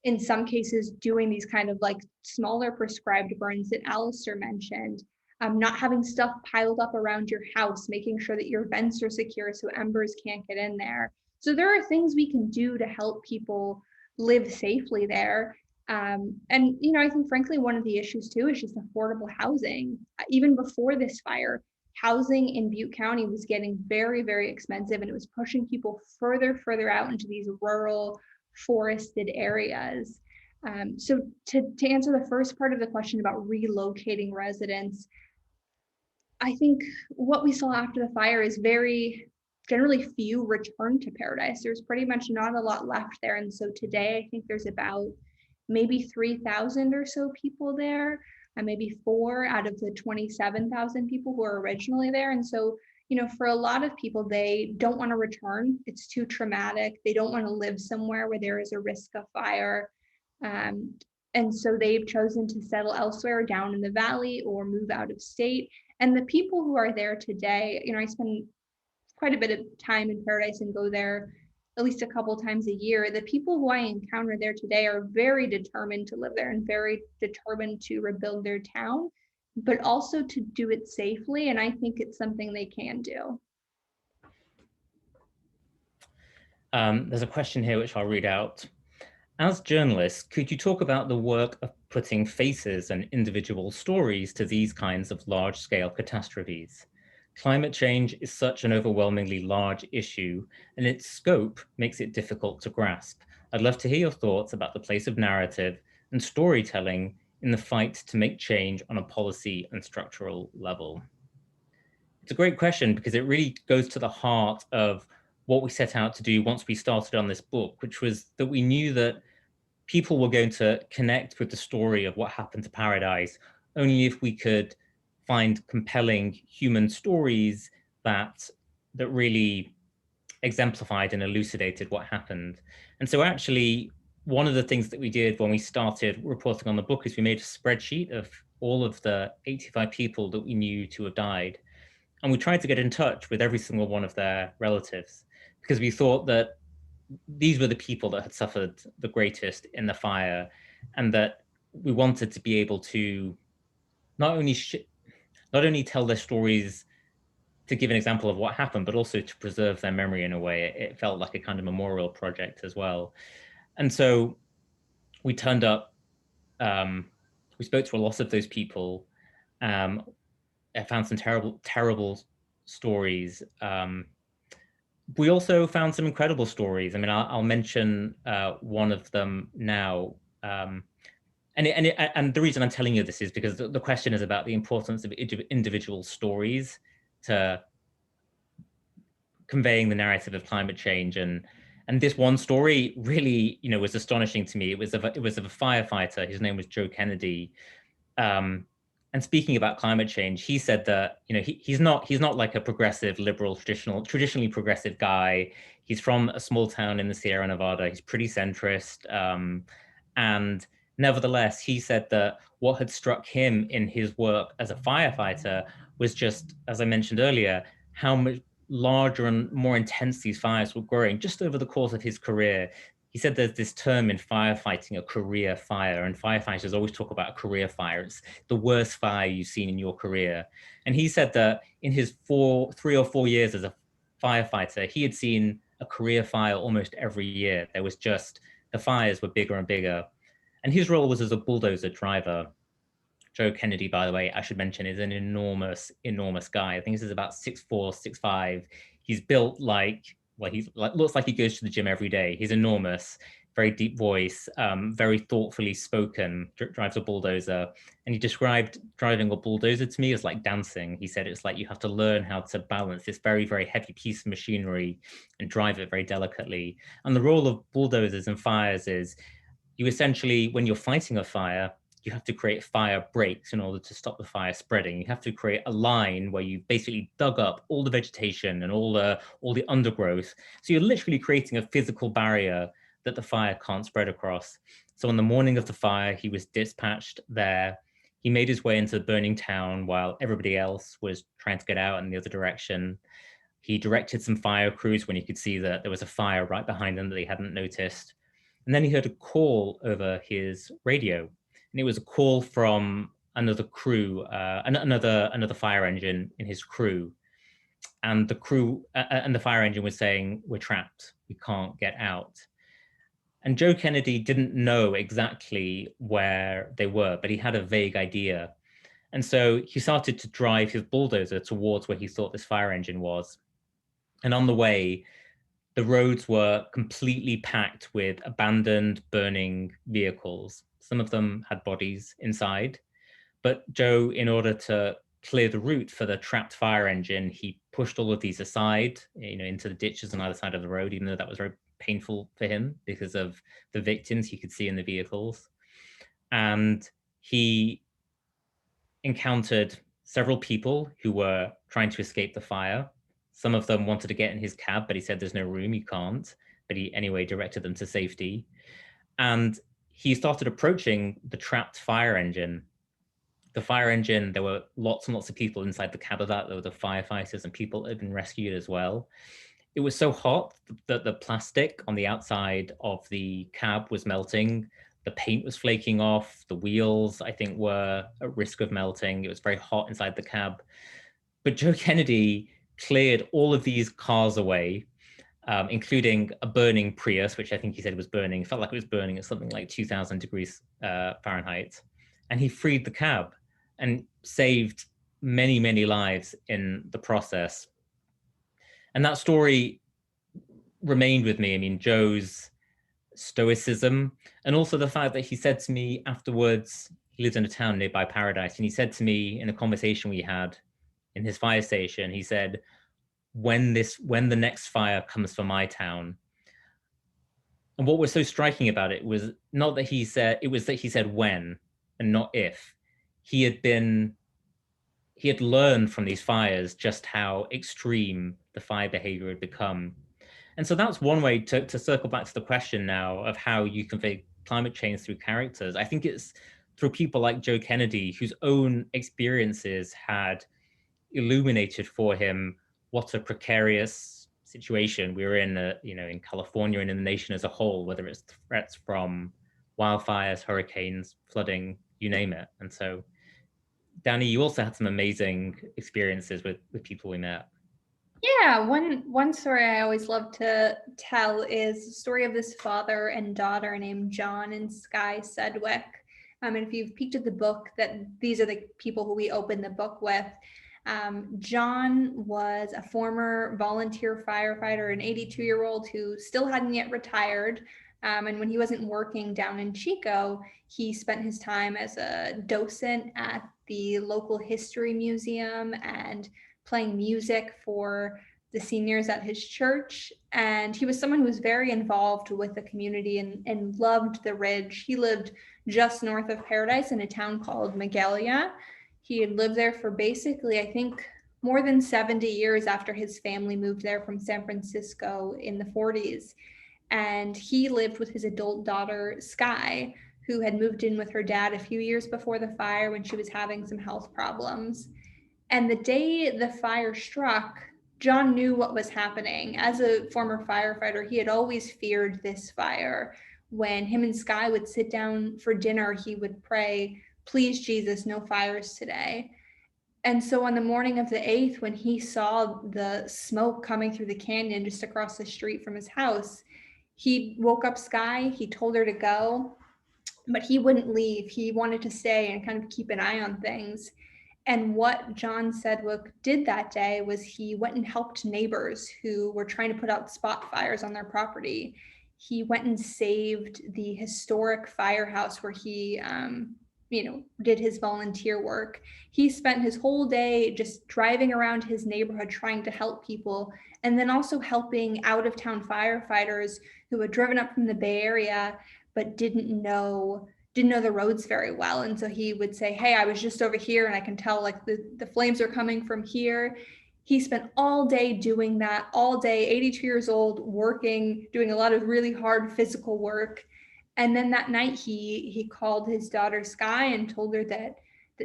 In some cases, doing these kind of like smaller prescribed burns that Alastair mentioned, not having stuff piled up around your house, making sure that your vents are secure so embers can't get in there. So there are things we can do to help people live safely there. And, you know, I think frankly, one of the issues too is just affordable housing. Even before this fire, housing in Butte County was getting very, very expensive, and it was pushing people further out into these rural, forested areas. So to answer the first part of the question about relocating residents, I think what we saw after the fire is very generally few returned to Paradise. There's pretty much not a lot left there. And so today I think there's about maybe 3,000 or so people there, and maybe 4 out of the 27,000 people who were originally there. And so, you know, for a lot of people, they don't want to return. It's too traumatic. They don't want to live somewhere where there is a risk of fire. And so they've chosen to settle elsewhere down in the valley or move out of state. And the people who are there today, you know, I spend quite a bit of time in Paradise and go there at least a couple times a year. The people who I encounter there today are very determined to live there and very determined to rebuild their town, but also to do it safely. And I think it's something they can do. There's a question here which I'll read out. As journalists, could you talk about the work of putting faces and individual stories to these kinds of large-scale catastrophes? Climate change is such an overwhelmingly large issue, and its scope makes it difficult to grasp. I'd love to hear your thoughts about the place of narrative and storytelling in the fight to make change on a policy and structural level. It's a great question because it really goes to the heart of what we set out to do once we started on this book, which was that we knew that people were going to connect with the story of what happened to Paradise only if we could find compelling human stories that really exemplified and elucidated what happened. And so actually, one of the things that we did when we started reporting on the book is we made a spreadsheet of all of the 85 people that we knew to have died. And we tried to get in touch with every single one of their relatives because we thought that these were the people that had suffered the greatest in the fire, and that we wanted to be able to not only tell their stories to give an example of what happened, but also to preserve their memory in a way. It felt like a kind of memorial project as well. And so we turned up, we spoke to a lot of those people. I found some terrible stories. We also found some incredible stories. I mean, I'll mention one of them now. And the reason I'm telling you this is because the question is about the importance of individual stories to conveying the narrative of climate change. And this one story really, you know, was astonishing to me. It was of a firefighter. His name was Joe Kennedy. And speaking about climate change, he said that, you know, he's not like a progressive, liberal, traditionally progressive guy. He's from a small town in the Sierra Nevada. He's pretty centrist. And nevertheless, he said that what had struck him in his work as a firefighter was just, as I mentioned earlier, how much larger and more intense these fires were growing just over the course of his career. He said there's this term in firefighting, a career fire, and firefighters always talk about a career fire. It's the worst fire you've seen in your career. And he said that in his 3 or 4 years as a firefighter, he had seen a career fire almost every year. There was just, the fires were bigger and bigger. And his role was as a bulldozer driver. Joe Kennedy, by the way, I should mention, is an enormous guy. I think this is about 6'4", 6'5". He's built like, well, looks like he goes to the gym every day. He's enormous. very deep voice, very thoughtfully spoken, drives a bulldozer. And he described driving a bulldozer to me as like dancing. He said it's like you have to learn how to balance this very, very heavy piece of machinery and drive it very delicately. And the role of bulldozers and fires is you essentially, when you're fighting a fire, you have to create fire breaks in order to stop the fire spreading. You have to create a line where you basically dug up all the vegetation and all the undergrowth. So you're literally creating a physical barrier that the fire can't spread across. So on the morning of the fire, he was dispatched there. He made his way into the burning town while everybody else was trying to get out in the other direction. He directed some fire crews when he could see that there was a fire right behind them that they hadn't noticed. And then he heard a call over his radio. And it was a call from another crew, another fire engine in his crew. And the crew and the fire engine was saying, "We're trapped, we can't get out." And Joe Kennedy didn't know exactly where they were, but he had a vague idea. And so he started to drive his bulldozer towards where he thought this fire engine was. And on the way, the roads were completely packed with abandoned, burning vehicles. Some of them had bodies inside. But Joe, in order to clear the route for the trapped fire engine, he pushed all of these aside, into the ditches on either side of the road, even though that was very painful for him because of the victims he could see in the vehicles. And he encountered several people who were trying to escape the fire. Some of them wanted to get in his cab, but he said, "There's no room, you can't." But he anyway directed them to safety. And he started approaching the trapped fire engine. The fire engine, there were lots and lots of people inside the cab of that. There were the firefighters and people that had been rescued as well. It was so hot that the plastic on the outside of the cab was melting. The paint was flaking off. The wheels, I think, were at risk of melting. It was very hot inside the cab. But Joe Kennedy cleared all of these cars away, including a burning Prius, which I think he said was burning. It felt like it was burning at something like 2,000 degrees Fahrenheit. And he freed the cab and saved many, many lives in the process. And that story remained with me. I mean, Joe's stoicism, and also the fact that he said to me afterwards, he lives in a town nearby Paradise, and he said to me in a conversation we had in his fire station, he said, when the next fire comes for my town. And what was so striking about it was not that he said, it was that he said when and not if. He had learned from these fires just how extreme the fire behavior had become. And so that's one way to circle back to the question now of how you convey climate change through characters. I think it's through people like Joe Kennedy, whose own experiences had illuminated for him what a precarious situation we were in, in California and in the nation as a whole, whether it's threats from wildfires, hurricanes, flooding, you name it. And so, Dani, you also had some amazing experiences with people we met. Yeah, one story I always love to tell is the story of this father and daughter named John and Sky Sedwick. And if you've peeked at the book, that these are the people who we open the book with. John was a former volunteer firefighter, an 82-year-old who still hadn't yet retired. And when he wasn't working down in Chico, he spent his time as a docent at the local history museum and playing music for the seniors at his church. And he was someone who was very involved with the community and loved the Ridge. He lived just north of Paradise in a town called Magalia. He had lived there for basically, I think, more than 70 years after his family moved there from San Francisco in the 40s. And he lived with his adult daughter, Sky, who had moved in with her dad a few years before the fire when she was having some health problems. And the day the fire struck, John knew what was happening. As a former firefighter, he had always feared this fire. When him and Sky would sit down for dinner, he would pray, "Please, Jesus, no fires today." And so on the morning of the 8th, when he saw the smoke coming through the canyon just across the street from his house, he woke up Sky, he told her to go, but he wouldn't leave. He wanted to stay and kind of keep an eye on things. And what John Sedwick did that day was he went and helped neighbors who were trying to put out spot fires on their property. he went and saved the historic firehouse where he did his volunteer work. He spent his whole day just driving around his neighborhood trying to help people, and then also helping out-of-town firefighters who had driven up from the Bay Area but didn't know the roads very well. And so he would say, hey, I was just over here and I can tell like the flames are coming from here. He spent all day doing that, all day, 82 years old, working, doing a lot of really hard physical work. And then that night he called his daughter Sky and told her that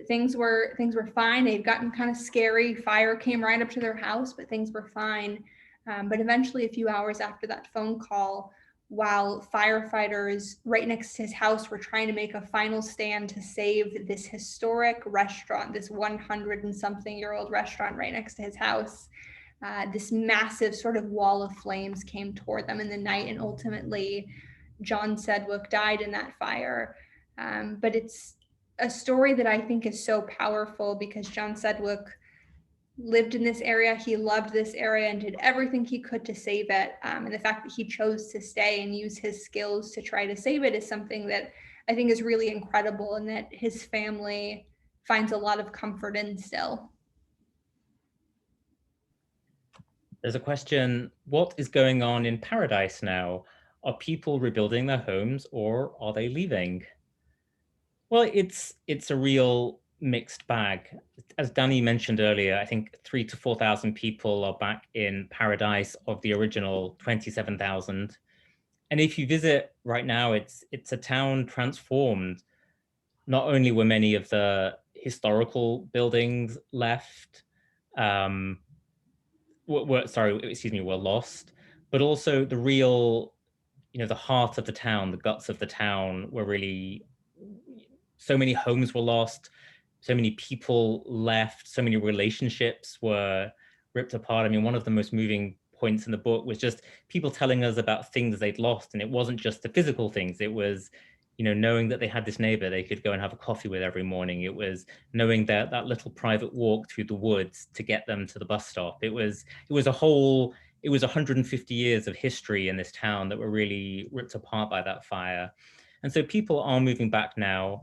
things were fine. They'd gotten kind of scary. Fire came right up to their house, but things were fine. But eventually, a few hours after that phone call, while firefighters right next to his house were trying to make a final stand to save this historic restaurant, this 100 and something year old restaurant right next to his house, this massive sort of wall of flames came toward them in the night, and ultimately John Sedwick died in that fire. But it's a story that I think is so powerful because John Sedwick lived in this area, he loved this area and did everything he could to save it. And the fact that he chose to stay and use his skills to try to save it is something that I think is really incredible, and that his family finds a lot of comfort in still. There's a question, what is going on in Paradise now? Are people rebuilding their homes or are they leaving? Well, it's a real mixed bag. As Dani mentioned earlier, I think 3,000 to 4,000 people are back in Paradise of the original 27,000. And if you visit right now, it's a town transformed. Not only were many of the historical buildings left, were lost, but also the real, the heart of the town, the guts of the town were really, so many homes were lost, so many people left, so many relationships were ripped apart. I mean, one of the most moving points in the book was just people telling us about things they'd lost. And it wasn't just the physical things. It was, knowing that they had this neighbor they could go and have a coffee with every morning. It was knowing that little private walk through the woods to get them to the bus stop. It was 150 years of history in this town that were really ripped apart by that fire. And so people are moving back now.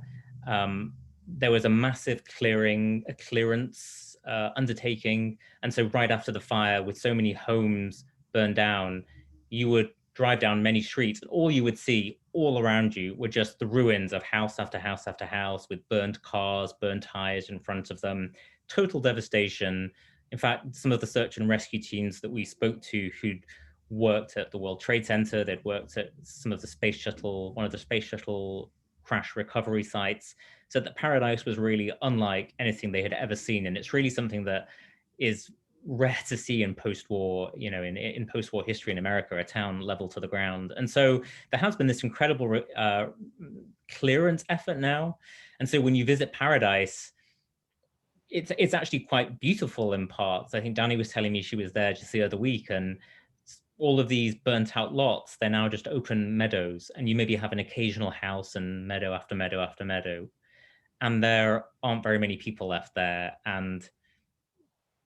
There was a massive clearance undertaking. And so right after the fire, with so many homes burned down, you would drive down many streets, and all you would see all around you were just the ruins of house after house after house, with burned cars, burned tires in front of them, total devastation. In fact, some of the search and rescue teams that we spoke to who'd worked at the World Trade Center, they'd worked at some of the space shuttle, one of the space shuttle crash recovery sites, said that Paradise was really unlike anything they had ever seen. And it's really something that is rare to see in post-war, in post-war history in America, a town level to the ground. And so there has been this incredible clearance effort now. And so when you visit Paradise, it's actually quite beautiful in parts. I think Dani was telling me she was there just the other week, and all of these burnt out lots, they're now just open meadows, and you maybe have an occasional house and meadow after meadow after meadow. And there aren't very many people left there. And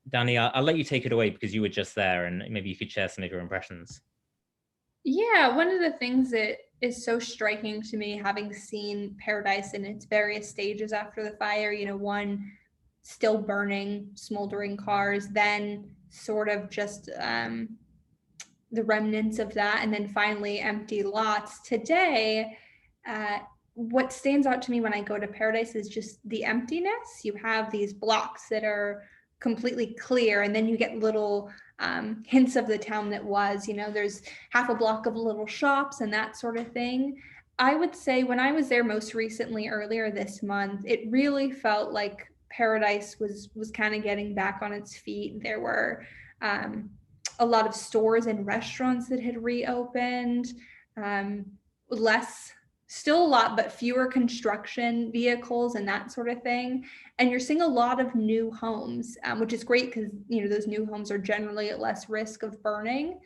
Dani, I'll let you take it away because you were just there, and maybe you could share some of your impressions. Yeah, one of the things that is so striking to me, having seen Paradise in its various stages after the fire, one still burning, smoldering cars, then sort of just the remnants of that, and then finally empty lots. Today, what stands out to me when I go to Paradise is just the emptiness. You have these blocks that are completely clear, and then you get little hints of the town that was, there's half a block of little shops and that sort of thing. I would say when I was there most recently, earlier this month, it really felt like Paradise was kind of getting back on its feet. There were a lot of stores and restaurants that had reopened, still a lot, but fewer construction vehicles and that sort of thing. And you're seeing a lot of new homes, which is great because, those new homes are generally at less risk of burning.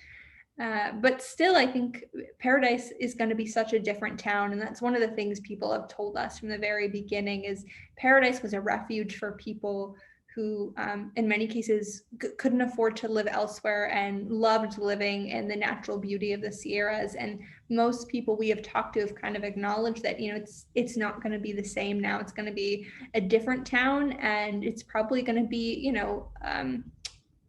But still, I think Paradise is going to be such a different town. And that's one of the things people have told us from the very beginning is Paradise was a refuge for people who in many cases couldn't afford to live elsewhere and loved living in the natural beauty of the Sierras. And most people we have talked to have kind of acknowledged that, it's not going to be the same now. It's going to be a different town, and it's probably going to be,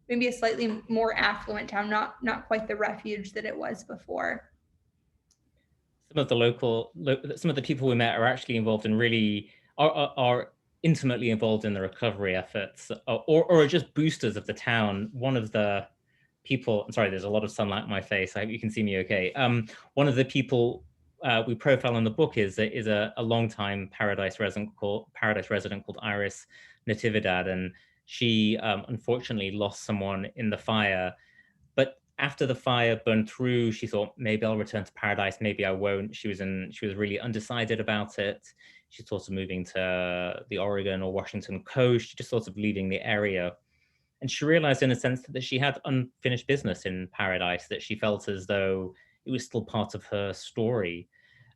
maybe a slightly more affluent town, not quite the refuge that it was before. Some of the people we met are actually involved in are intimately involved in the recovery efforts, or are just boosters of the town. One of the people, I'm sorry, there's a lot of sunlight on my face. I hope you can see me okay. One of the people we profile in the book is a longtime Paradise resident called Iris Natividad, and she unfortunately lost someone in the fire. But after the fire burned through, she thought, maybe I'll return to Paradise, maybe I won't. She was really undecided about it. She thought of moving to the Oregon or Washington coast. She just thought of leaving the area. And she realized, in a sense, that she had unfinished business in Paradise, that she felt as though it was still part of her story.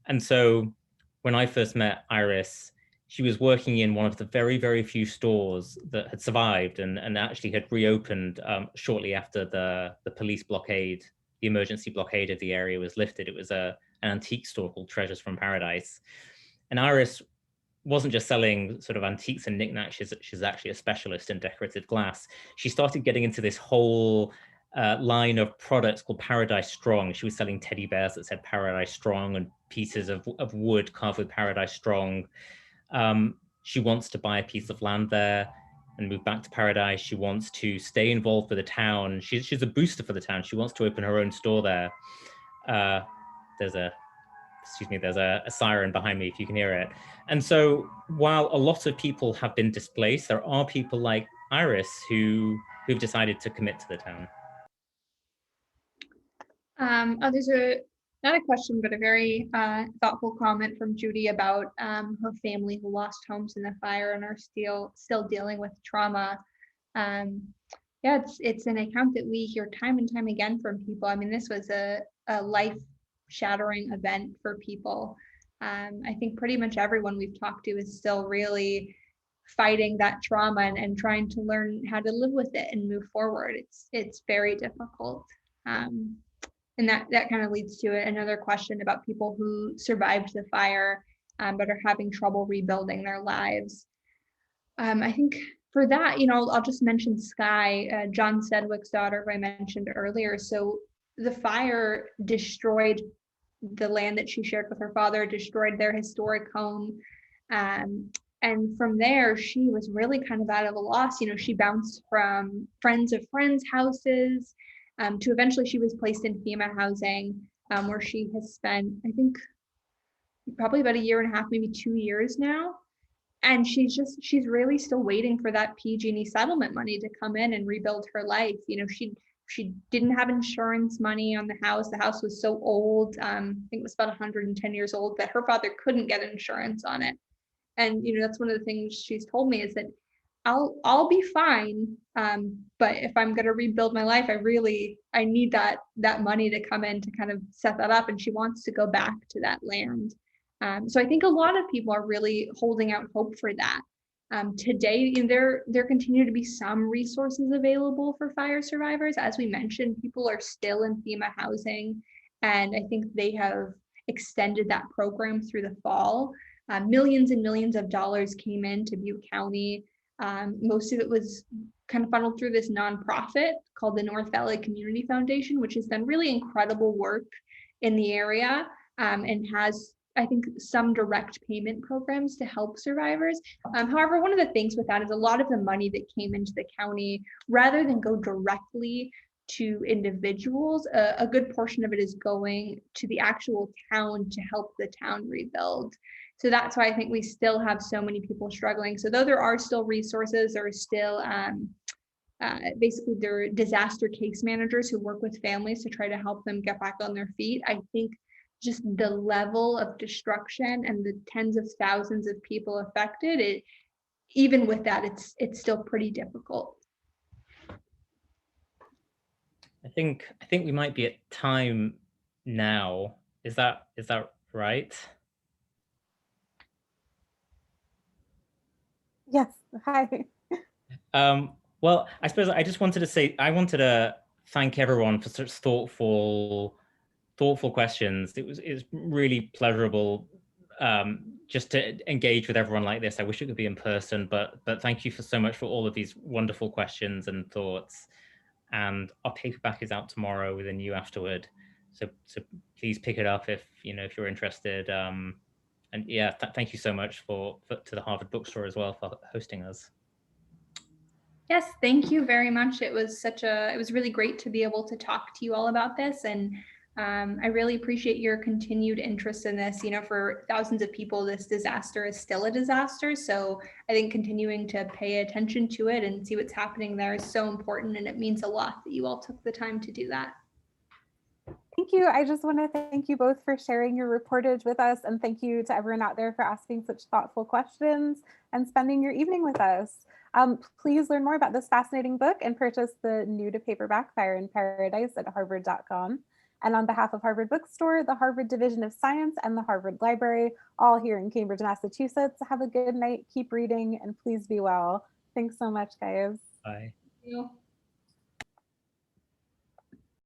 And so when I first met Iris, she was working in one of the very, very few stores that had survived and actually had reopened shortly after the police blockade, the emergency blockade of the area was lifted. It was an antique store called Treasures from Paradise. And Iris wasn't just selling sort of antiques and knickknacks. She's actually a specialist in decorated glass. She started getting into this whole line of products called Paradise Strong. She was selling teddy bears that said Paradise Strong and pieces of wood carved with Paradise Strong. She wants to buy a piece of land there and move back to Paradise. She wants to stay involved with the town. She's a booster for the town. She wants to open her own store there. There's a siren behind me if you can hear it. And so while a lot of people have been displaced, there are people like Iris who've decided to commit to the town. There's not a question, but a very thoughtful comment from Judy about her family who lost homes in the fire and are still dealing with trauma. It's an account that we hear time and time again from people. I mean, this was a life-shattering event for people. I think pretty much everyone we've talked to is still really fighting that trauma and trying to learn how to live with it and move forward. It's very difficult. And that kind of leads to another question about people who survived the fire but are having trouble rebuilding their lives. I think for that, I'll just mention Sky, John Sedwick's daughter, who I mentioned earlier. So the fire destroyed the land that she shared with her father, destroyed their historic home. And from there, she was really kind of at a loss. She bounced from friends of friends' houses to eventually she was placed in FEMA housing, where she has spent, I think, probably about 1.5 years, maybe 2 years now. And she's really still waiting for that PG&E settlement money to come in and rebuild her life. She didn't have insurance money on the house. The house was so old, I think it was about 110 years old, that her father couldn't get insurance on it. And that's one of the things she's told me is that I'll be fine, but if I'm going to rebuild my life, I need that money to come in to kind of set that up. And she wants to go back to that land. So I think a lot of people are really holding out hope for that. Today, there continue to be some resources available for fire survivors. As we mentioned, people are still in FEMA housing, and I think they have extended that program through the fall. Millions and millions of dollars came into Butte County. Most of it was kind of funneled through this nonprofit called the North Valley Community Foundation, which has done really incredible work in the area and has, I think, some direct payment programs to help survivors. However, one of the things with that is a lot of the money that came into the county, rather than go directly to individuals, a good portion of it is going to the actual town to help the town rebuild. So that's why I think we still have so many people struggling. So though there are still resources, there are still basically there are disaster case managers who work with families to try to help them get back on their feet. I think just the level of destruction and the tens of thousands of people affected, even with that, it's still pretty difficult. I think we might be at time now. Is that right? Yes. Hi. Well, I suppose I just wanted to say, I wanted to thank everyone for such thoughtful questions. It was really pleasurable just to engage with everyone like this. I wish it could be in person, but thank you for so much for all of these wonderful questions and thoughts. And our paperback is out tomorrow with a new afterword. So please pick it up if you're interested. And yeah, thank you so much to the Harvard Bookstore as well for hosting us. Yes, thank you very much. It was really great to be able to talk to you all about this. And I really appreciate your continued interest in this. For thousands of people, this disaster is still a disaster. So I think continuing to pay attention to it and see what's happening there is so important. And it means a lot that you all took the time to do that. Thank you. I just want to thank you both for sharing your reportage with us, and thank you to everyone out there for asking such thoughtful questions and spending your evening with us. Please learn more about this fascinating book and purchase the new to paperback Fire in Paradise at harvard.com. And on behalf of Harvard Bookstore, the Harvard Division of Science, and the Harvard Library, all here in Cambridge, Massachusetts, have a good night, keep reading, and please be well. Thanks so much, guys. Bye. Thank you.